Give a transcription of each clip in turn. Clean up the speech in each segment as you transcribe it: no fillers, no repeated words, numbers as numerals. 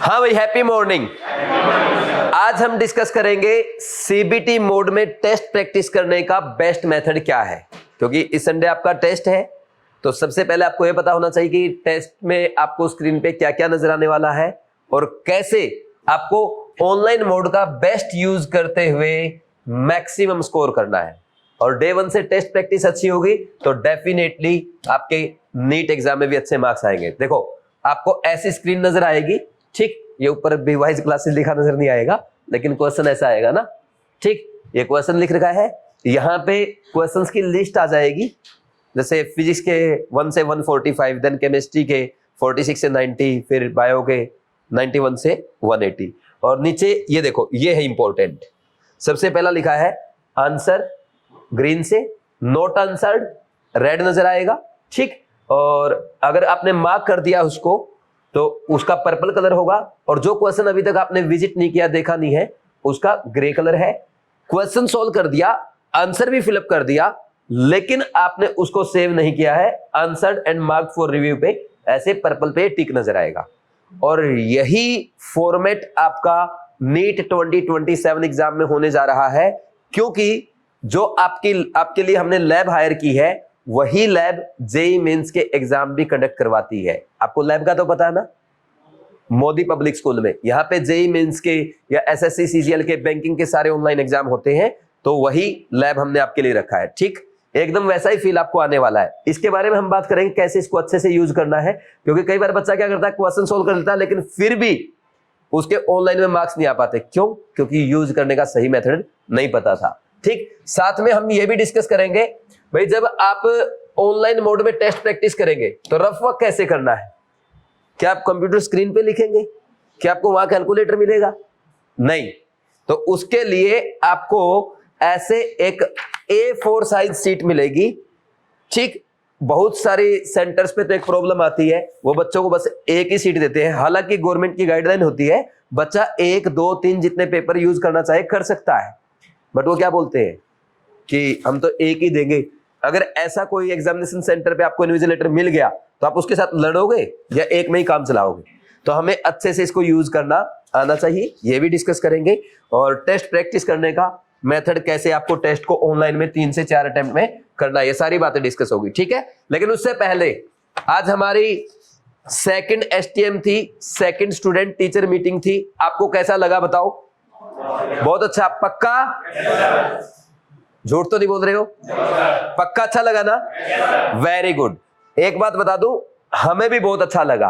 हाँ भाई, happy morning. आज हम डिस्कस करेंगे सीबीटी मोड में टेस्ट प्रैक्टिस करने का बेस्ट मेथड क्या है। क्योंकि इस संडे आपका टेस्ट है, तो सबसे पहले आपको यह पता होना चाहिए कि टेस्ट में आपको स्क्रीन पे क्या क्या नजर आने वाला है और कैसे आपको ऑनलाइन मोड का बेस्ट यूज करते हुए मैक्सिमम स्कोर करना है। और डे 1 से टेस्ट प्रैक्टिस अच्छी होगी तो डेफिनेटली आपके नीट एग्जाम में भी अच्छे मार्क्स आएंगे। देखो, आपको ऐसी स्क्रीन नजर आएगी, ठीक, ये ऊपर बीवाइज क्लासेस लिखा नजर नहीं आएगा, लेकिन क्वेश्चन ऐसा आएगा ना, ठीक। ये क्वेश्चन लिख रखा है, यहाँ पे क्वेश्चंस की लिस्ट आ जाएगी, जैसे फिजिक्स के 1 से 145, देन केमिस्ट्री के 46 से 90, फिर बायो के 91 से 180। और नीचे ये देखो, ये है इंपॉर्टेंट। सबसे पहला लिखा है आंसर ग्रीन से, नोट आंसर्ड रेड नजर आएगा, ठीक। और अगर आपने मार्क कर दिया उसको तो उसका पर्पल कलर होगा, और जो क्वेश्चन अभी तक आपने विजिट नहीं किया, देखा नहीं है, उसका ग्रे कलर है। क्वेश्चन सॉल्व कर दिया, आंसर भी फिलअप कर दिया, लेकिन आपने उसको सेव नहीं किया है, answered and mark for review पे ऐसे पर्पल पे टिक नजर आएगा। और यही फॉर्मेट आपका नीट 2027 एग्जाम में होने जा रहा है, क्योंकि जो आपके लिए हमने लैब हायर की है, वही लैब जेईई मेंस के एग्जाम भी कंडक्ट करवाती है। आपको लैब का तो पता है ना, मोदी पब्लिक स्कूल में। यहाँ पे जेईई मेंस के या एसएससी सीजीएल के बैंकिंग के सारे ऑनलाइन एग्जाम होते हैं, तो वही लैब हमने आपके लिए रखा है, ठीक। एकदम वैसा ही फील आपको आने वाला है। इसके बारे में हम बात करेंगे कैसे इसको अच्छे से यूज करना है, क्योंकि कई बार बच्चा क्या करता है, क्वेश्चन सोल्व कर लेता है, लेकिन फिर भी उसके ऑनलाइन में मार्क्स नहीं आ पाते। क्यों? क्योंकि यूज करने का सही मेथड नहीं पता था, ठीक। साथ में हम ये भी डिस्कस करेंगे भाई, जब आप ऑनलाइन मोड में टेस्ट प्रैक्टिस करेंगे तो रफ वर्क कैसे करना है। क्या आप कंप्यूटर स्क्रीन पे लिखेंगे? क्या आपको वहां कैलकुलेटर मिलेगा? नहीं। तो उसके लिए आपको ऐसे एक A4 साइज सीट मिलेगी, ठीक। बहुत सारी सेंटर्स पे तो एक प्रॉब्लम आती है, वो बच्चों को बस एक ही सीट देते हैं। हालांकि गवर्नमेंट की गाइडलाइन होती है, बच्चा 1, 2, 3 जितने पेपर यूज करना चाहे कर सकता है, बट वो क्या बोलते हैं कि हम तो एक ही देंगे। अगर ऐसा कोई एग्जामिनेशन सेंटर पे आपको इन्विजिलेटर मिल गया तो आप उसके साथ लड़ोगे या एक में ही काम चलाओगे? तो हमें अच्छे से इसको यूज करना आना चाहिए, ये भी डिस्कस करेंगे। और टेस्ट प्रैक्टिस करने का मेथड, कैसे आपको टेस्ट को ऑनलाइन में 3 से 4 अटेम्प्ट में करना, ये सारी बातें डिस्कस होगी, ठीक है। लेकिन उससे पहले आज हमारी सेकंड STM थी, सेकंड स्टूडेंट टीचर मीटिंग थी। आपको कैसा लगा बताओ? बहुत अच्छा, पक्का? झूठ तो नहीं बोल रहे हो? पक्का अच्छा लगा ना? Very good. एक बात बता दूं, हमें भी बहुत अच्छा लगा।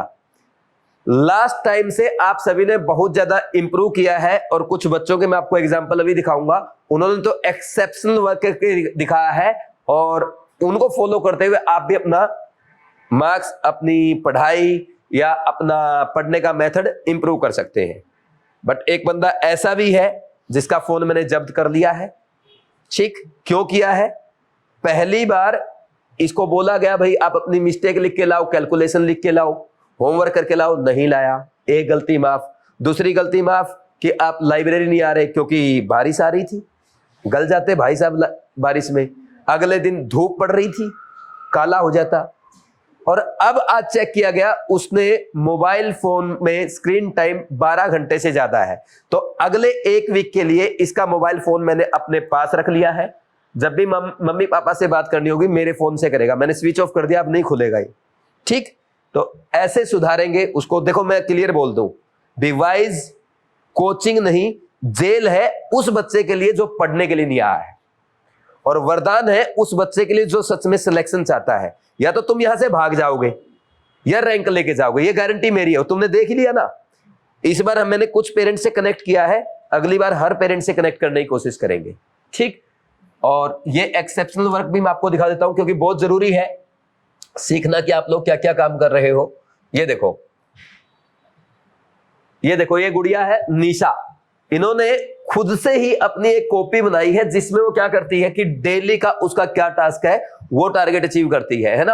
लास्ट टाइम से आप सभी ने बहुत ज्यादा इंप्रूव किया है, और कुछ बच्चों के मैं आपको एग्जांपल अभी दिखाऊंगा, उन्होंने तो एक्सेप्शनल वर्क करके दिखाया है, और उनको फॉलो करते हुए आप भी अपना मार्क्स, अपनी पढ़ाई या अपना पढ़ने का मेथड इंप्रूव कर सकते हैं। बट एक बंदा ऐसा भी है जिसका फोन मैंने जब्त कर लिया है, ठीक। क्यों किया है? पहली बार इसको बोला गया भाई आप अपनी मिस्टेक लिख के लाओ, कैलकुलेशन लिख के लाओ, होमवर्क करके लाओ, नहीं लाया, एक गलती माफ। दूसरी गलती माफ कि आप लाइब्रेरी नहीं आ रहे क्योंकि बारिश आ रही थी, गल जाते भाई साहब बारिश में। अगले दिन धूप पड़ रही थी, काला हो जाता। और अब आज चेक किया गया, उसने मोबाइल फोन में स्क्रीन टाइम 12 घंटे से ज्यादा है। तो अगले 1 वीक के लिए इसका मोबाइल फोन मैंने अपने पास रख लिया है। जब भी मम्मी पापा से बात करनी होगी मेरे फोन से करेगा, मैंने स्विच ऑफ कर दिया, अब नहीं खुलेगा ये, ठीक। तो ऐसे सुधारेंगे उसको। देखो, मैं क्लियर बोल दूं, डिवाइस कोचिंग नहीं, जेल है उस बच्चे के लिए जो पढ़ने के लिए नहीं आया है, और वरदान है उस बच्चे के लिए जो सच में सिलेक्शन चाहता है। या तो तुम यहां से भाग जाओगे या रैंक लेके जाओगे, ये गारंटी मेरी है। तुमने देख ही लिया ना, इस बार मैंने कुछ पेरेंट्स से कनेक्ट किया है, अगली बार हर पेरेंट से कनेक्ट करने की कोशिश करेंगे, ठीक। और ये एक्सेप्शनल वर्क भी मैं आपको दिखा देता हूं, क्योंकि बहुत जरूरी है सीखना कि आप लोग क्या क्या काम कर रहे हो। ये देखो, ये गुड़िया है निशा, इन्होंने खुद से ही अपनी एक कॉपी बनाई है, जिसमें वो क्या करती है कि डेली का उसका क्या टास्क है वो टारगेट अचीव करती है ना।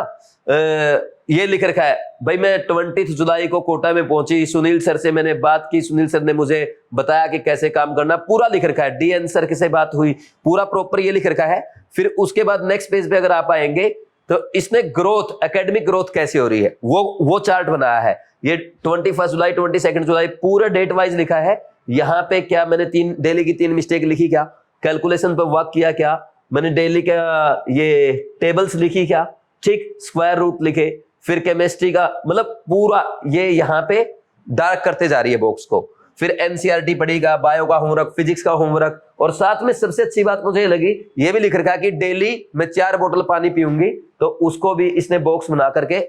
ये लिख रखा है भाई, मैं 20 जुलाई को कोटा में पहुंची, सुनील सर से मैंने बात की, सुनील सर ने मुझे बताया कि कैसे काम करना, पूरा लिख रखा है। DN सर से बात हुई, पूरा प्रॉपर ये लिख रखा है। फिर उसके बाद नेक्स्ट पेज पे अगर आप आएंगे तो इसने ग्रोथ, एकेडमिक ग्रोथ कैसे हो रही है वो चार्ट बनाया है। ये 21 जुलाई 22 जुलाई पूरा डेट वाइज लिखा है। यहाँ पे क्या मैंने डेली की 3 मिस्टेक लिखी, क्या कैलकुलेशन पे वर्क किया, क्या मैंने डेली का ये टेबल्स लिखी, क्या ठीक स्क्वायर रूट लिखे, फिर केमिस्ट्री का मतलब पूरा ये यहाँ पे डार्क करते जा रही है बॉक्स को। फिर एनसीईआरटी पढ़ेगा, बायो का होमवर्क, फिजिक्स का होमवर्क, और साथ में सबसे अच्छी बात मुझे लगी ये भी लिख रखा कि डेली मैं 4 बोतल पानी पीऊंगी, तो उसको भी इसने बॉक्स बना करके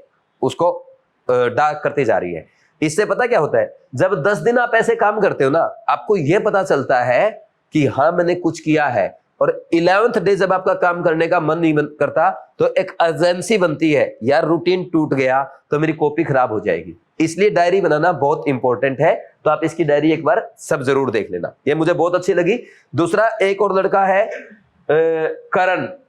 उसको डार्क करते जा रही है। इससे पता क्या होता है, जब 10 दिन आप ऐसे काम करते हो ना, आपको यह पता चलता है कि हाँ मैंने कुछ किया है। और 11th डे जब आपका काम करने का मन नहीं करता तो एक अर्जेंसी बनती है, यार रूटीन टूट गया तो मेरी कॉपी खराब हो जाएगी। इसलिए डायरी बनाना बहुत इंपॉर्टेंट है। तो आप इसकी डायरी एक बार सब जरूर देख लेना, ये मुझे बहुत अच्छी लगी। दूसरा एक और लड़का है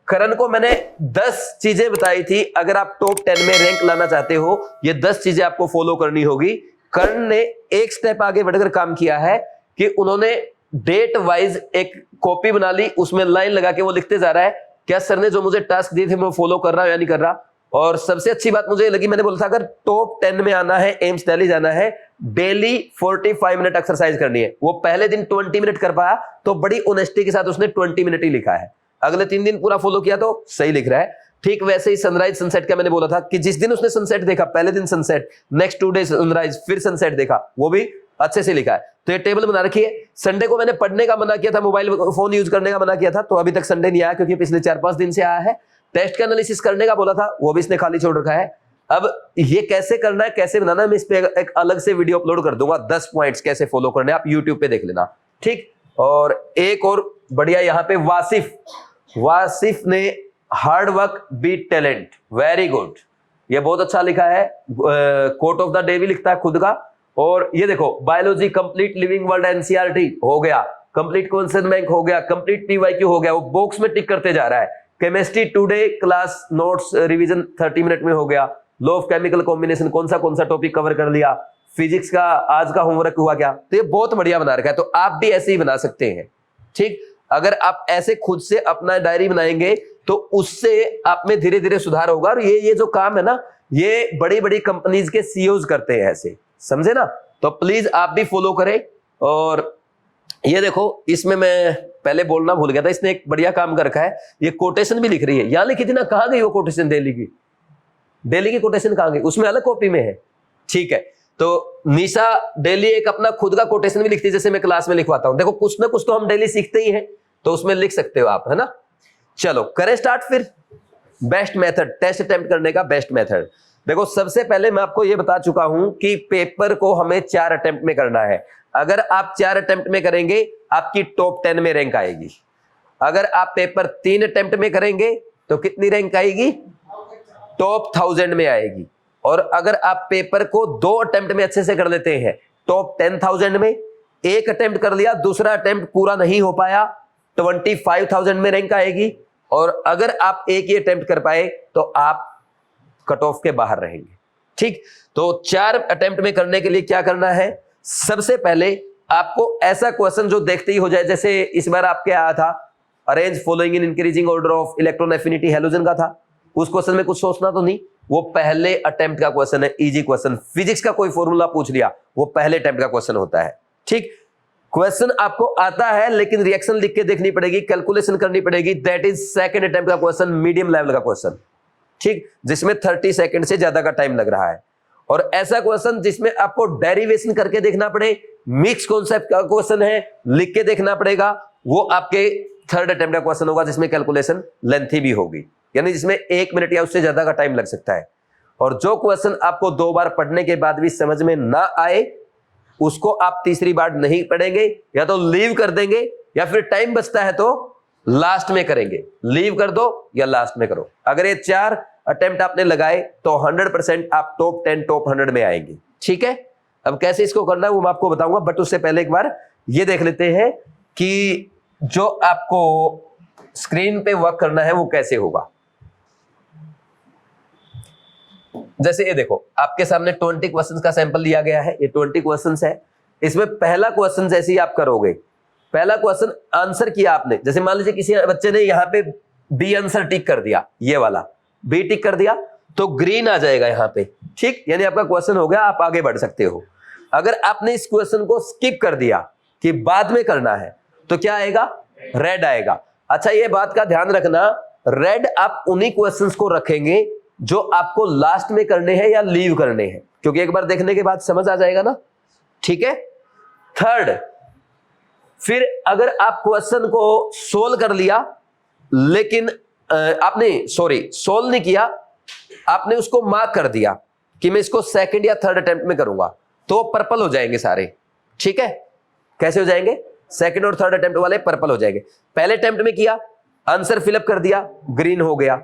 करण को मैंने 10 चीजें बताई थी, अगर आप टॉप 10 में रैंक लाना चाहते हो ये 10 चीजें आपको फॉलो करनी होगी। करण ने एक स्टेप आगे बढ़कर काम किया है कि उन्होंने डेट वाइज एक कॉपी बना ली, उसमें लाइन लगा के वो लिखते जा रहा है क्या सर ने जो मुझे टास्क दिए थे मैं फॉलो कर रहा हूं या नहीं कर रहा। और सबसे अच्छी बात मुझे लगी, मैंने बोला था अगर टॉप 10 में आना है, एम्स दिल्ली जाना है, डेली 45 मिनट एक्सरसाइज करनी है। वो पहले दिन 20 मिनट कर पाया तो बड़ी ऑनेस्टी के साथ उसने 20 मिनट ही लिखा है। अगले 3 दिन पूरा फॉलो किया तो सही लिख रहा है। ठीक वैसे ही सनराइज सनसेट का मैंने बोला था कि जिस दिन उसने सनसेट देखा, पहले दिन सनसेट, नेक्स्ट 2 डे सनराइज, फिर सनसेट देखा, वो भी अच्छे से लिखा है। तो ये टेबल बना रखी है। संडे को मैंने पढ़ने का मना किया था, मोबाइल फोन यूज करने का मना किया था, तो अभी तक संडे नहीं आया क्योंकि पिछले 4-5 दिन से आया है। टेस्ट का एनालिसिस करने का बोला था, वो भी इसने खाली छोड़ रखा है। अब ये कैसे करना है, कैसे बनाना है, मैं इस पे एक अलग से वीडियो अपलोड कर दूंगा, 10 पॉइंट्स कैसे फॉलो करने, आप यूट्यूब पे देख लेना, ठीक। और एक और बढ़िया यहाँ पे वासिफ ने hard work beat talent, very good, ये बहुत अच्छा लिखा है। कोट ऑफ द डे भी लिखता है खुद का। और ये देखो biology complete living world NCERT हो गया, कंप्लीट क्वेश्चन बैंक हो गया, कंप्लीट पीवाईक्यू हो गया, वो बॉक्स में टिक करते जा रहा है। Chemistry today class notes revision 30 minute में हो गया। लॉ ऑफ केमिकल कॉम्बिनेशन कौन सा टॉपिक कवर कर लिया। फिजिक्स का आज का होमवर्क हुआ क्या। तो ये बहुत बढ़िया बना रखा है, तो आप भी ऐसे ही बना सकते हैं, ठीक। अगर आप ऐसे खुद से अपना डायरी बनाएंगे तो उससे आप में धीरे धीरे सुधार होगा। और ये जो काम है ना, ये बड़ी बड़ी कंपनीज के सीईओज करते हैं ऐसे, समझे ना। तो प्लीज आप भी फॉलो करें। और ये देखो इसमें मैं पहले बोलना भूल गया था, इसने एक बढ़िया काम कर रखा है, ये कोटेशन भी लिख रही है। यहां लिखी थी ना, कहां गई वो कोटेशन, दिल्ली की कोटेशन कहां गई, उसमें अलग कॉपी में है, ठीक है। तो निशा डेली एक अपना खुद का कोटेशन भी लिखती है, जैसे मैं क्लास में लिखवाता हूं। देखो कुछ ना कुछ तो हम डेली सीखते ही हैं, तो उसमें लिख सकते हो आप, है ना। चलो करें स्टार्ट फिर। बेस्ट मेथड, टेस्ट अटेम्प्ट करने का बेस्ट मेथड। देखो सबसे पहले मैं आपको यह बता चुका हूं कि पेपर को हमें 4 अटेम्प्ट में करना है। अगर आप 4 अटेम्प्ट में करेंगे आपकी टॉप 10 में रैंक आएगी। अगर आप पेपर 3 अटेम्प्ट में करेंगे तो कितनी रैंक आएगी, टॉप 1000 में आएगी। और अगर आप पेपर को 2 अटेम्प्ट में अच्छे से कर लेते हैं, टॉप 10,000 में। एक अटेम्प्ट कर लिया, दूसरा अटेम्प्ट पूरा नहीं हो पाया, 25,000 में रैंक आएगी। और अगर आप एक ही अटेम्प्ट कर पाए तो आप कट ऑफ के बाहर रहेंगे, ठीक। तो 4 अटेम्प्ट में करने के लिए क्या करना है, सबसे पहले आपको ऐसा क्वेश्चन जो देखते ही हो जाए, जैसे इस बार आपके आया था arrange following in increasing order of electron affinity halogen का था। उस क्वेश्चन में कुछ सोचना तो नहीं, वो पहले अटेम्प्ट का क्वेश्चन है, इजी क्वेश्चन। फिजिक्स का कोई फॉर्मूला पूछ लिया, वो पहले अटेम्प्ट का क्वेश्चन होता है, ठीक। क्वेश्चन आपको आता है लेकिन रिएक्शन लिख के देखनी पड़ेगी, कैलकुलेशन करनी पड़ेगी, दैट इज सेकंड अटेम्प्ट का क्वेश्चन, मीडियम लेवल का क्वेश्चन, ठीक, जिसमें 30 सेकंड से ज्यादा का टाइम लग रहा है। और ऐसा क्वेश्चन जिसमें आपको डेरिवेशन करके देखना पड़े, मिक्स कॉन्सेप्ट का क्वेश्चन है, लिख के देखना पड़ेगा, वो आपके थर्ड अटेम्प्ट का क्वेश्चन होगा, जिसमें कैलकुलेशन लेंथी भी होगी, यानी जिसमें 1 मिनट या उससे ज्यादा का टाइम लग सकता है। और जो क्वेश्चन आपको 2 बार पढ़ने के बाद भी समझ में ना आए, उसको आप तीसरी बार नहीं पढ़ेंगे, या तो लीव कर देंगे, या फिर टाइम बचता है तो लास्ट में करेंगे। लीव कर दो या लास्ट में करो। अगर ये 4 अटेम्प्ट आपने लगाए तो 100% आप टॉप 10 टॉप 100 में आएंगे, ठीक है। अब कैसे इसको करना है वो मैं आपको बताऊंगा, बट उससे पहले एक बार ये देख लेते हैं कि जो आपको स्क्रीन पे वर्क करना है वो कैसे होगा। जैसे ये देखो आपके सामने 20 क्वेश्चंस का सैंपल दिया गया है, ये 20 क्वेश्चंस है। इसमें पहला क्वेश्चन जैसे ही आप करोगे, पहला क्वेश्चन आंसर किया आपने, जैसे मान लीजिए किसी बच्चे ने यहाँ पे बी आंसर टिक कर दिया, ये वाला बी टिक कर दिया तो ग्रीन आ जाएगा यहाँ पे, ठीक, यानी आपका क्वेश्चन हो गया, आप आगे बढ़ सकते हो। अगर आपने इस क्वेश्चन को स्किप कर दिया कि बाद में करना है तो क्या आएगा, रेड आएगा। अच्छा ये बात का ध्यान रखना, रेड आप उन्हीं क्वेश्चंस को रखेंगे जो आपको लास्ट में करने हैं या लीव करने हैं, क्योंकि एक बार देखने के बाद समझ आ जाएगा ना, ठीक है। थर्ड, फिर अगर आप क्वेश्चन को सोल्व कर लिया लेकिन आपने सोल्व नहीं किया, आपने उसको मार्क कर दिया कि मैं इसको सेकंड या थर्ड अटेम्प्ट में करूंगा, तो पर्पल हो जाएंगे सारे, ठीक है। कैसे हो जाएंगे, सेकंड और थर्ड अटेम्प्ट वाले पर्पल हो जाएंगे। पहले अटेम्प्ट में किया, आंसर फिलअप कर दिया, ग्रीन हो गया।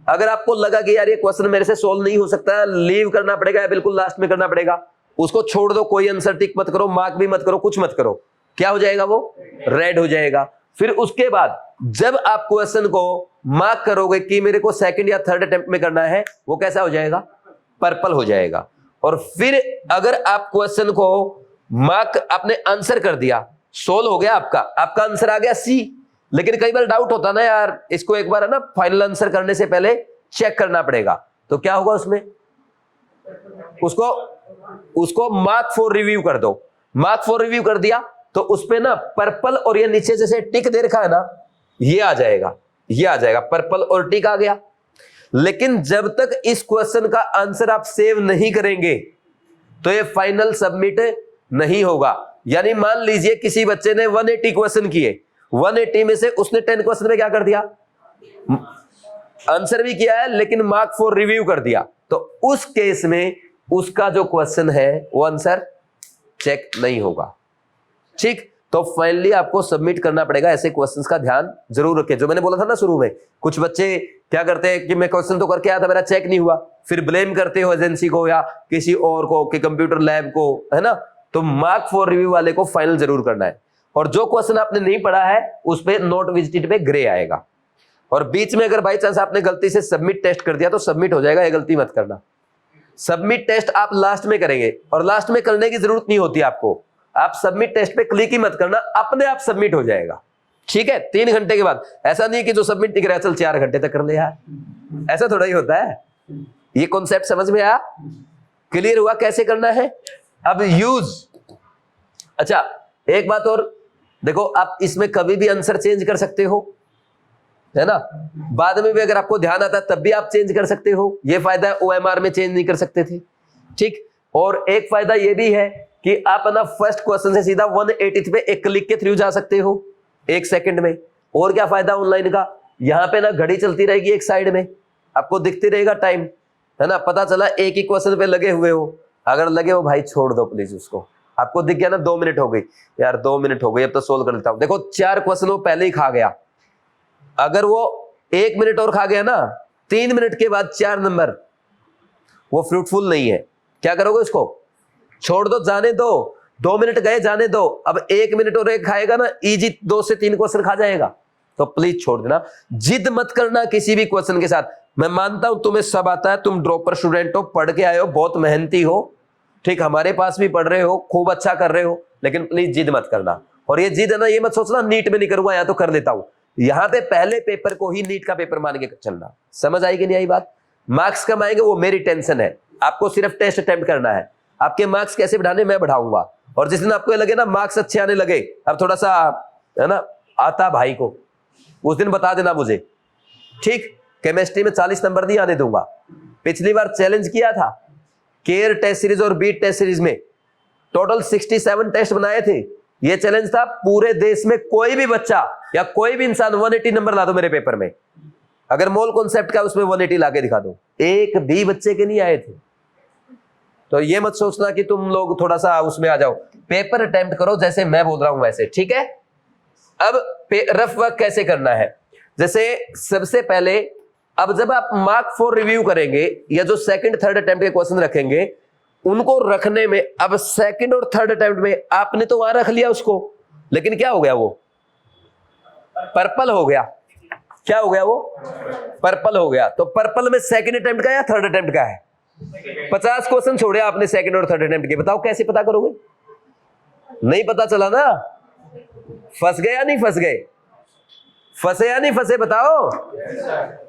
अगर आपको लगा कि यार ये क्वेश्चन मेरे से सोल्व नहीं हो सकता, लीव करना पड़ेगा या बिल्कुल लास्ट में करना पड़ेगा, उसको छोड़ दो, कोई आंसर टिक मत करो, मार्क भी मत करो, कुछ मत करो, क्या हो जाएगा, वो रेड हो जाएगा। फिर उसके बाद जब आप क्वेश्चन को मार्क करोगे कि मेरे को सेकंड या थर्ड अटेम्प्ट में करना है, वो कैसा हो जाएगा, पर्पल हो जाएगा। और फिर अगर आप क्वेश्चन को मार्क, आपने आंसर कर दिया, सोल्व हो गया, आपका आंसर आ गया सी, लेकिन कई बार डाउट होता ना यार, इसको एक बार है ना फाइनल आंसर करने से पहले चेक करना पड़ेगा, तो क्या होगा उसमें, उसको मार्क फॉर रिव्यू कर दो। मार्क फॉर रिव्यू कर दिया तो उसपे ना पर्पल और ये नीचे जैसे टिक दे रखा है ना, ये आ जाएगा, पर्पल और टिक आ गया। लेकिन जब तक इस क्वेश्चन का आंसर आप सेव नहीं करेंगे तो ये फाइनल सबमिट नहीं होगा। यानी मान लीजिए किसी बच्चे ने 180 क्वेश्चन किए, 180 में से उसने 10 क्वेश्चन में क्या कर दिया, आंसर भी किया है लेकिन मार्क फॉर रिव्यू कर दिया, तो उस केस में उसका जो क्वेश्चन है वो आंसर चेक नहीं होगा, ठीक। तो फाइनली आपको सबमिट करना पड़ेगा। ऐसे क्वेश्चंस का ध्यान जरूर रखें। जो मैंने बोला था ना शुरू में, कुछ बच्चे क्या करते हैं कि मैं क्वेश्चन तो करके आया था, मेरा चेक नहीं हुआ, फिर ब्लेम करते हो एजेंसी को या किसी और को कि कंप्यूटर लैब को, है ना। तो मार्क फॉर रिव्यू वाले को फाइनल जरूर करना है। और जो क्वेश्चन आपने नहीं पढ़ा है उस पर नोट विजिटेड पे ग्रे आएगा। और बीच में अगर बाई चांस आपने गलती से सबमिट टेस्ट कर दिया तो सबमिट हो जाएगा, ये गलती मत करना। सबमिट टेस्ट आप लास्ट में करेंगे, और लास्ट में करने की जरूरत नहीं होती आपको, आप सबमिट टेस्ट पे क्लिक ही मत करना, अपने आप सबमिट हो जाएगा, ठीक है। 3 घंटे के बाद, ऐसा नहीं कि जो सबमिट नहीं करा चल 4 घंटे तक कर ले यार, ऐसा थोड़ा ही होता है। ये कॉन्सेप्ट समझ में आया, क्लियर हुआ कैसे करना है। अब यूज, अच्छा एक बात और देखो, आप इसमें कभी भी आंसर चेंज कर सकते हो, है ना। बाद में भी अगर आपको ध्यान आता है तब भी आप चेंज कर सकते हो, ये फायदा है। OMR में चेंज नहीं कर सकते थे, ठीक। और एक फायदा ये भी है कि आप ना फर्स्ट क्वेश्चन से सीधा 180 पे एक क्लिक के थ्रू जा सकते हो 1 सेकंड में। और क्या फायदा ऑनलाइन का, यहाँ पे ना घड़ी चलती रहेगी एक साइड में, आपको दिखती रहेगा टाइम, है ना। पता चला एक ही क्वेश्चन पे लगे हुए हो, अगर लगे हो भाई छोड़ दो प्लीज उसको, आपको दिख गया ना 2 मिनट हो गई यार, 2 मिनट हो गई, अब तो सोल्व कर लेता हूं। देखो 4 क्वेश्चन वो पहले ही खा गया, अगर वो 1 मिनट और खा गया ना, 3 मिनट के बाद 4 नंबर, वो फ्रूटफुल नहीं है। क्या करोगे, उसको छोड़ दो, जाने दो, 2 मिनट गए, जाने दो। अब 1 मिनट और एक खाएगा ना, इजी 2 से 3 क्वेश्चन खा जाएगा, तो प्लीज छोड़ देना। जिद मत करना किसी भी क्वेश्चन के साथ। मैं मानता हूं तुम्हें सब आता है, तुम ड्रॉपर स्टूडेंट हो, पढ़ के आए हो, बहुत मेहनती हो, ठीक, हमारे पास भी पढ़ रहे हो, खूब अच्छा कर रहे हो, लेकिन प्लीज जिद मत करना। और ये जिद है ना, ये मत सोचना नीट में नहीं करूंगा, या तो कर लेता हूं। यहां पे पहले पेपर को ही नीट का पेपर मान के चलना। समझ आई कि नहीं आई बात। मार्क्स कम आएंगे वो मेरी टेंशन है, आपको सिर्फ टेस्ट अटेम्प्ट करना है। आपके मार्क्स कैसे बढ़ाने मैं बढ़ाऊंगा, और जिस दिन आपको लगे ना मार्क्स अच्छे आने लगे, अब थोड़ा सा है ना आता भाई को, उस दिन बता देना मुझे, ठीक। केमिस्ट्री में 40 नंबर नहीं आने दूंगा। पिछली बार चैलेंज किया था, केयर टेस्ट सीरीज और बीट टेस्ट सीरीज में टोटल 67 टेस्ट बनाए थे। ये चैलेंज था पूरे देश में कोई भी बच्चा या कोई भी इंसान 180 नंबर ला दो मेरे पेपर में। अगर मोल कॉन्सेप्ट का उसमें 180 लाके दिखा दो, एक भी बच्चे के नहीं आए थे। तो ये मत सोचना कि तुम लोग थोड़ा सा उसमें आ जाओ, पेपर अटेम्प्ट करो जैसे मैं बोल रहा हूं वैसे, ठीक है। अब रफ वर्क कैसे करना है, जैसे सबसे पहले, अब जब आप मार्क फॉर रिव्यू करेंगे या जो सेकंड थर्ड अटेम्प्ट के क्वेश्चन रखेंगे, उनको रखने में, अब सेकंड और थर्ड अटेम्प्ट में आपने तो वहां रख लिया उसको, लेकिन क्या हो गया, वो पर्पल हो गया। क्या हो गया, वो पर्पल हो गया। तो पर्पल में सेकंड अटेम्प्ट का या थर्ड अटेम्प्ट का है? 50 क्वेश्चन छोड़े आपने सेकंड और थर्ड अटेम्प्ट के, बताओ कैसे पता करोगे? नहीं पता चला ना, फंस गए या नहीं फंस गए? फंसे या नहीं फंसे बताओ।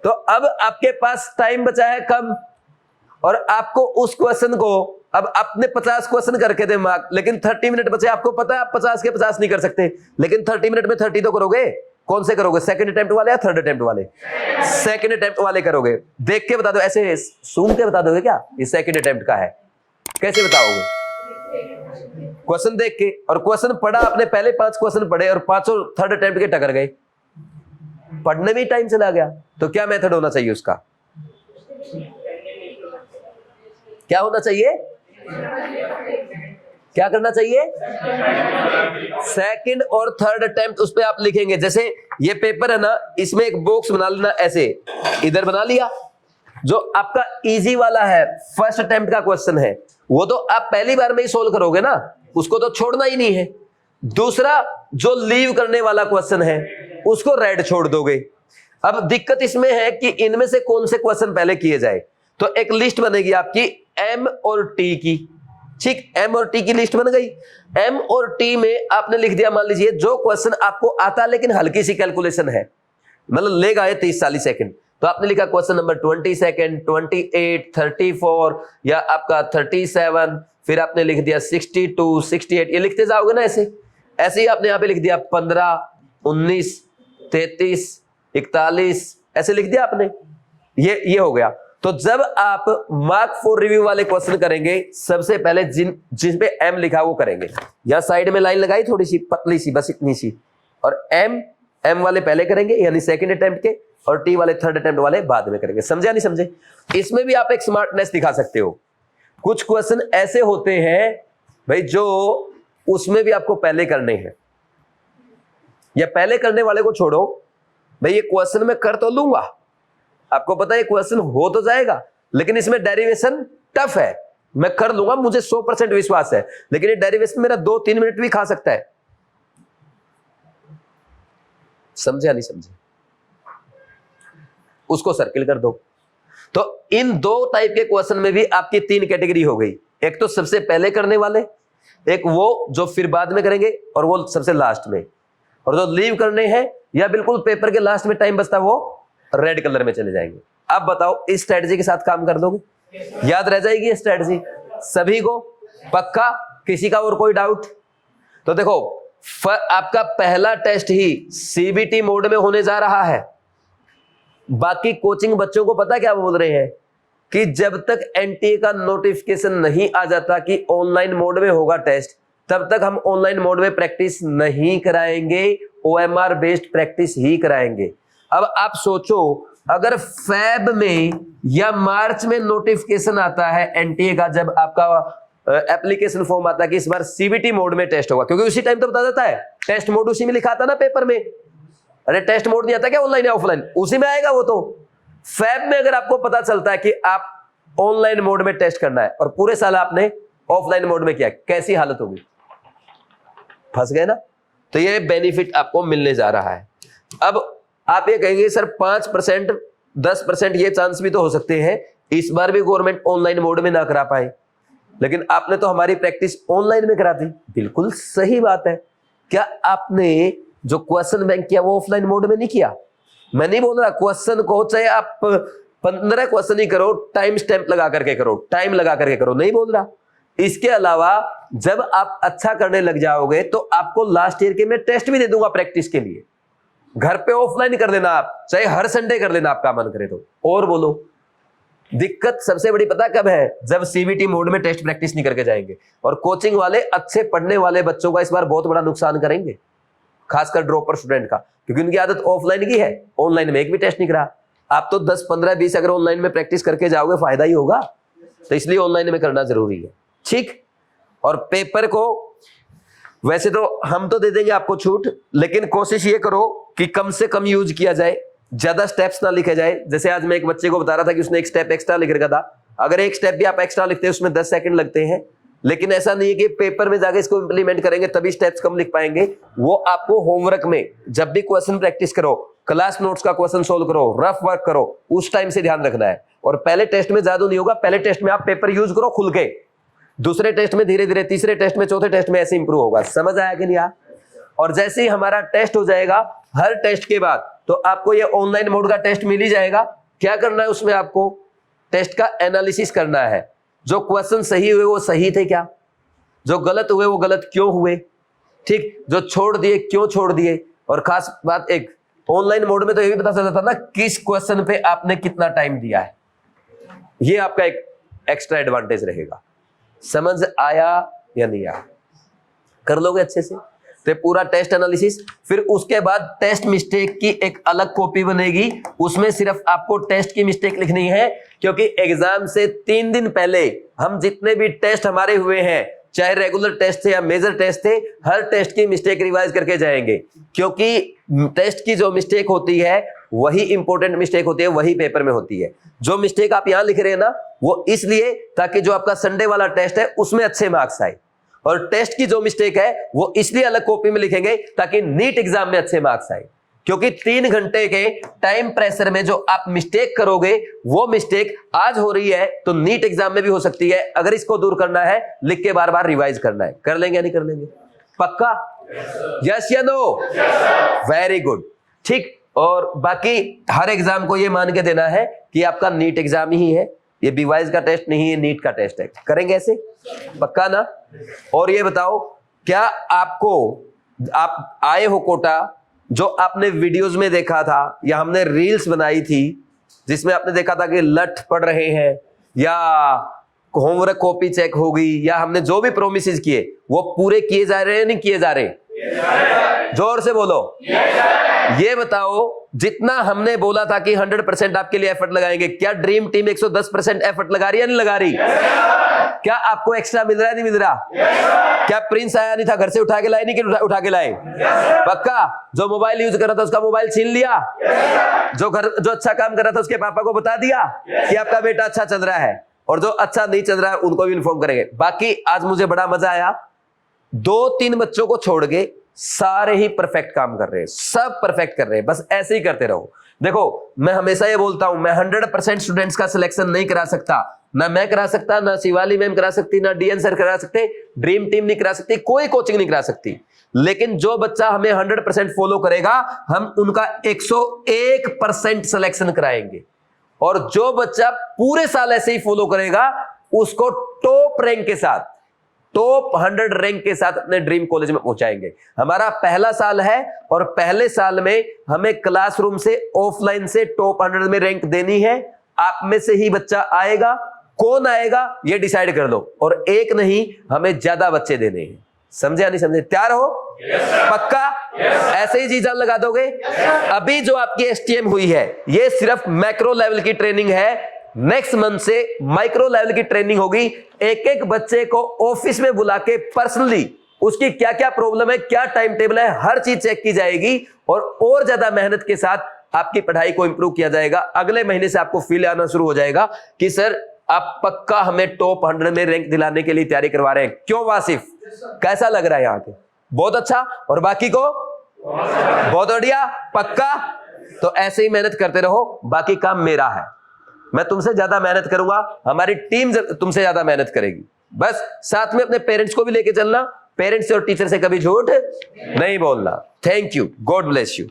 तो अब आपके पास टाइम बचा है कम, और आपको उस क्वेश्चन को, अब आपने 50 क्वेश्चन करके दे मार्क, लेकिन 30 मिनट बचे। आपको पता है आप 50 के 50 नहीं कर सकते, लेकिन 30 मिनट में 30 तो करोगे। कौन से करोगे, सेकंड अटेम्प्ट वाले या थर्ड अटेम्प्ट वाले? सेकंड अटेम्प्ट वाले करोगे। देख के बता दो, ऐसे सूंघ के बता दोगे क्या ये सेकंड अटेम्प्ट का है? कैसे बताओगे? क्वेश्चन देख के, और क्वेश्चन पढ़ा आपने, पहले 5 क्वेश्चन पढ़े और 5 थर्ड अटेम्प्ट के टकर गए, पढ़ने में टाइम चला गया। तो क्या मेथड होना चाहिए उसका? क्या होना चाहिए? क्या करना चाहिए? सेकंड और थर्ड अटेम्प्ट उस पे आप लिखेंगे। जैसे ये पेपर है ना, इसमें एक बॉक्स बना लेना, ऐसे इधर बना लिया। जो आपका इजी वाला है, फर्स्ट अटेम्प्ट का क्वेश्चन है, वो तो आप पहली बार में ही सोल्व करोगे ना, उसको तो छोड़ना ही नहीं है। दूसरा जो लीव करने वाला क्वेश्चन है, उसको रेड छोड़ दोगे। अब दिक्कत इसमें है कि इनमें से कौन से क्वेश्चन पहले किए जाए। तो एक लिस्ट बनेगी आपकी एम और टी की, ठीक, एम और टी की लिस्ट बन गई। एम और टी में आपने लिख दिया, मान लीजिए जो क्वेश्चन आपको आता है लेकिन हल्की सी कैलकुलेशन है, मतलब लेगा ये 30-40 सेकंड, तो आपने लिखा क्वेश्चन नंबर 20 सेकंड, 28, 34 या आपका 37, फिर आपने लिख दिया 62, 68, ये लिखते जाओगे ना, ऐसे ऐसे ही आपने यहाँ पे लिख दिया 15, 19, 33, 41, ऐसे लिख दिया आपने। ये हो गया। तो जब आप मार्क फॉर रिव्यू वाले क्वेश्चन करेंगे, सबसे पहले जिस पे एम लिखा वो करेंगे। या साइड में लाइन लगाई थोड़ी सी पतली सी, बस इतनी सी, और एम वाले पहले करेंगे यानी सेकंड अटेम्प्ट के, और टी वाले थर्ड अटेम्प्ट वाले बाद में करेंगे। समझे नहीं समझे? इसमें भी आप एक स्मार्टनेस दिखा सकते हो। कुछ क्वेश्चन ऐसे होते हैं भाई जो उसमें भी आपको पहले करने हैं, या पहले करने वाले को छोड़ो भाई, ये क्वेश्चन मैं कर तो लूंगा, आपको पता है क्वेश्चन हो तो जाएगा, लेकिन इसमें डेरिवेशन टफ है, मैं कर लूंगा, मुझे 100% विश्वास है, लेकिन ये डेरिवेशन मेरा 2-3 मिनट भी खा सकता है। समझे नहीं समझे? उसको सर्किल कर दो। तो इन 2 टाइप के क्वेश्चन में भी आपकी 3 कैटेगरी हो गई। एक तो सबसे पहले करने वाले, एक वो जो फिर बाद में करेंगे, और वो सबसे लास्ट में। और जो लीव करने हैं या बिल्कुल पेपर के लास्ट में टाइम बचता, वो रेड कलर में चले जाएंगे। अब बताओ इस स्ट्रेटजी के साथ काम कर दोगे? याद रह जाएगी ये स्ट्रेटजी सभी को? पक्का? किसी का और कोई डाउट? तो देखो आपका पहला टेस्ट ही सीबीटी मोड में होने जा रहा है। बाकी कोचिंग बच्चों को पता क्या बोल रहे हैं कि जब तक एनटीए का नोटिफिकेशन नहीं आ जाता कि ऑनलाइन मोड में होगा टेस्ट, तब तक हम ऑनलाइन मोड में प्रैक्टिस नहीं कराएंगे, ओएमआर बेस्ड प्रैक्टिस ही कराएंगे। अब आप सोचो, अगर फेब में या मार्च में नोटिफिकेशन आता है एनटीए का, जब आपका एप्लीकेशन फॉर्म आता है कि इस बार सीबीटी मोड में टेस्ट होगा, क्योंकि उसी टाइम तो बता देता है, टेस्ट मोड उसी में लिखा था ना पेपर में। अरे टेस्ट मोड नहीं आता क्या ऑनलाइन या ऑफलाइन? उसी में आएगा वो तो। फेब में अगर आपको पता चलता है कि आप ऑनलाइन मोड में टेस्ट करना है और पूरे साल आपने ऑफलाइन मोड में किया, कैसी हालत होगी? फंस गए ना? तो ये बेनिफिट आपको मिलने जा रहा है। अब आप ये कहेंगे सर 5%, 10% ये चांस भी तो हो सकते हैं इस बार भी गवर्नमेंट ऑनलाइन मोड में ना करा पाए, लेकिन आपने तो हमारी प्रैक्टिस ऑनलाइन में करा दी। बिल्कुल सही बात है। क्या आपने जो क्वेश्चन बैंक किया वो ऑफलाइन मोड में नहीं किया? मैं नहीं बोल रहा क्वेश्चन को चाहे आप 15 क्वेश्चन ही करो, टाइम स्टैंप लगा करके करो, टाइम लगा करके करो, नहीं बोल रहा। इसके अलावा जब आप अच्छा करने लग जाओगे तो आपको लास्ट ईयर के मैं टेस्ट भी दे दूंगा प्रैक्टिस के लिए। घर पे ऑफलाइन कर लेना आप, चाहे हर संडे कर लेना आपका मन करे तो। और बोलो, दिक्कत सबसे बड़ी पता कब है? जब सीबीटी मोड में टेस्ट प्रैक्टिस नहीं करके जाएंगे। और कोचिंग वाले अच्छे पढ़ने वाले बच्चों का इस बार बहुत बड़ा नुकसान करेंगे, खासकर ड्रॉपर स्टूडेंट का, क्योंकि उनकी आदत ऑफलाइन की है, ऑनलाइन में एक भी टेस्ट नहीं करा। आप तो 10, 15, 20 अगर ऑनलाइन में प्रैक्टिस करके जाओगे फायदा ही होगा, तो इसलिए ऑनलाइन में करना जरूरी है, ठीक। और पेपर को वैसे तो हम तो दे देंगे आपको छूट, लेकिन कोशिश ये करो कि कम से कम यूज किया जाए, ज्यादा स्टेप्स ना लिखे जाए। जैसे आज मैं एक बच्चे को बता रहा था कि उसने एक स्टेप एक्स्ट्रा लिख रखा था, अगर एक स्टेप भी आप एक्स्ट्रा लिखते हैं उसमें 10 सेकंड लगते हैं, लेकिन ऐसा नहीं है कि पेपर में जाके इसको इंप्लीमेंट करेंगे तभी स्टेप्स कम लिख पाएंगे। वो आपको होमवर्क में जब भी क्वेश्चन प्रैक्टिस करो, क्लास नोट्स का क्वेश्चन सोल्व करो, रफ वर्क करो, उस टाइम से ध्यान रखना है। और पहले टेस्ट में जादू नहीं होगा, पहले टेस्ट में आप पेपर यूज करो खुल के, दूसरे टेस्ट में धीरे धीरे, तीसरे टेस्ट में, चौथे टेस्ट में ऐसे इंप्रूव होगा। समझ आया कि नहीं? और जैसे ही हमारा टेस्ट हो जाएगा, हर टेस्ट के बाद तो आपको ये ऑनलाइन मोड का टेस्ट मिल ही जाएगा। क्या करना है उसमें, आपको टेस्ट का एनालिसिस करना है। जो क्वेश्चन सही हुए वो सही थे क्या, जो गलत हुए वो गलत क्यों हुए, ठीक, जो छोड़ दिए क्यों छोड़ दिए। और खास बात, एक ऑनलाइन मोड में तो ये भी पता चल जाता ना किस क्वेश्चन पे आपने कितना टाइम दिया है। ये आपका एक एक्स्ट्रा एडवांटेज रहेगा। समझ आया या नहीं आया? कर लोगे अच्छे से? तो पूरा टेस्ट एनालिसिस, फिर उसके बाद टेस्ट मिस्टेक की एक अलग कॉपी बनेगी, उसमें सिर्फ आपको टेस्ट की मिस्टेक लिखनी है। क्योंकि एग्जाम से 3 दिन पहले हम जितने भी टेस्ट हमारे हुए हैं, चाहे रेगुलर टेस्ट थे या मेजर टेस्ट थे, हर टेस्ट की मिस्टेक रिवाइज करके जाएंगे। क्योंकि टेस्ट की जो मिस्टेक होती है वही इंपॉर्टेंट मिस्टेक होती है, वही पेपर में होती है। जो मिस्टेक आप यहां लिख रहे हैं ना, वो इसलिए ताकि जो आपका संडे वाला टेस्ट है उसमें अच्छे मार्क्स आए, और टेस्ट की जो मिस्टेक है वो इसलिए अलग कॉपी में लिखेंगे ताकि नीट एग्जाम में अच्छे मार्क्स आए। क्योंकि 3 घंटे के टाइम प्रेशर में जो आप मिस्टेक करोगे, वो मिस्टेक आज हो रही है तो नीट एग्जाम में भी हो सकती है। अगर इसको दूर करना है, लिख के बार बार रिवाइज करना है। कर लेंगे या नहीं कर लेंगे? पक्का? यस या नो? वेरी गुड, ठीक। और बाकी हर एग्जाम को ये मान के देना है कि आपका नीट एग्जाम ही है, ये बीवाइज का टेस्ट नहीं है, नीट का टेस्ट है। करेंगे ऐसे? पक्का ना? और ये बताओ, क्या आपको, आप आए हो कोटा, जो आपने वीडियोस में देखा था या हमने रील्स बनाई थी जिसमें आपने देखा था कि लठ पढ़ रहे हैं या होमवर्क कॉपी चेक होगी, या हमने जो भी प्रोमिस किए वो पूरे किए जा रहे हैं नहीं किए जा रहे? जोर से बोलो। ये बताओ, जितना हमने बोला था कि 100% आपके लिए एफर्ट लगाएंगे, क्या ड्रीम टीम 110% एफर्ट लगा रही है नहीं लगा रही? क्या आपको एक्स्ट्रा मिल रहा है नहीं मिल रहा? क्या प्रिंस आया नहीं था, घर से उठा के लाए नहीं कि उठा के लाए? पक्का? जो मोबाइल यूज कर रहा था उसका मोबाइल छीन लिया? जो अच्छा काम कर रहा था उसके पापा को बता दिया कि आपका बेटा अच्छा चल रहा है? और जो अच्छा नहीं चल रहा है उनको भी इन्फॉर्म करेंगे। बाकी आज मुझे बड़ा मजा आया, 2-3 बच्चों को छोड़ के सारे ही परफेक्ट काम कर रहे हैं, सब परफेक्ट कर रहे हैं। बस ऐसे ही करते रहो। देखो, मैं हमेशा ये बोलता हूं, मैं 100% स्टूडेंट्स का सिलेक्शन नहीं करा सकता, ना मैं करा सकता, ना शिवाली मैम करा सकती, ना डीएन सर करा सकते, ड्रीम टीम नहीं करा सकती, कोई कोचिंग नहीं करा सकती। लेकिन जो बच्चा हमें 100% फॉलो करेगा, हम उनका 101% सिलेक्शन कराएंगे। और जो बच्चा पूरे साल ऐसे ही फॉलो करेगा, उसको टॉप रैंक के साथ, टॉप 100 रैंक के साथ अपने ड्रीम कॉलेज में पहुंचाएंगे। हमारा पहला साल है और पहले साल में हमें क्लासरूम से, ऑफलाइन से टॉप 100 में रैंक देनी है। आप में से ही बच्चा आएगा, कौन आएगा ये डिसाइड कर लो, और एक नहीं, हमें ज्यादा बच्चे देने हैं। समझे या नहीं समझे? तैयार हो? पक्का? ऐसे ही जी जान लगा दोगे? अभी जो आपकी एसटीएम हुई है, ये सिर्फ मैक्रो लेवल की ट्रेनिंग है। नेक्स्ट मंथ से माइक्रो लेवल की ट्रेनिंग होगी। एक एक बच्चे को ऑफिस में बुला के पर्सनली उसकी क्या क्या प्रॉब्लम है, क्या टाइम टेबल है, हर चीज चेक की जाएगी और ज्यादा मेहनत के साथ आपकी पढ़ाई को इंप्रूव किया जाएगा। अगले महीने से आपको फील आना शुरू हो जाएगा कि सर आप पक्का हमें टॉप 100 में रैंक दिलाने के लिए तैयारी करवा रहे हैं। क्यों वासिफ, कैसा लग रहा है यहाँ के? बहुत अच्छा। और बाकी को बहुत बढ़िया। पक्का? तो ऐसे ही मेहनत करते रहो, बाकी काम मेरा है। मैं तुमसे ज्यादा मेहनत करूंगा, हमारी टीम तुमसे ज्यादा मेहनत करेगी। बस साथ में अपने पेरेंट्स को भी लेके चलना, पेरेंट्स और टीचर से कभी झूठ नहीं बोलना। Thank you, God bless you.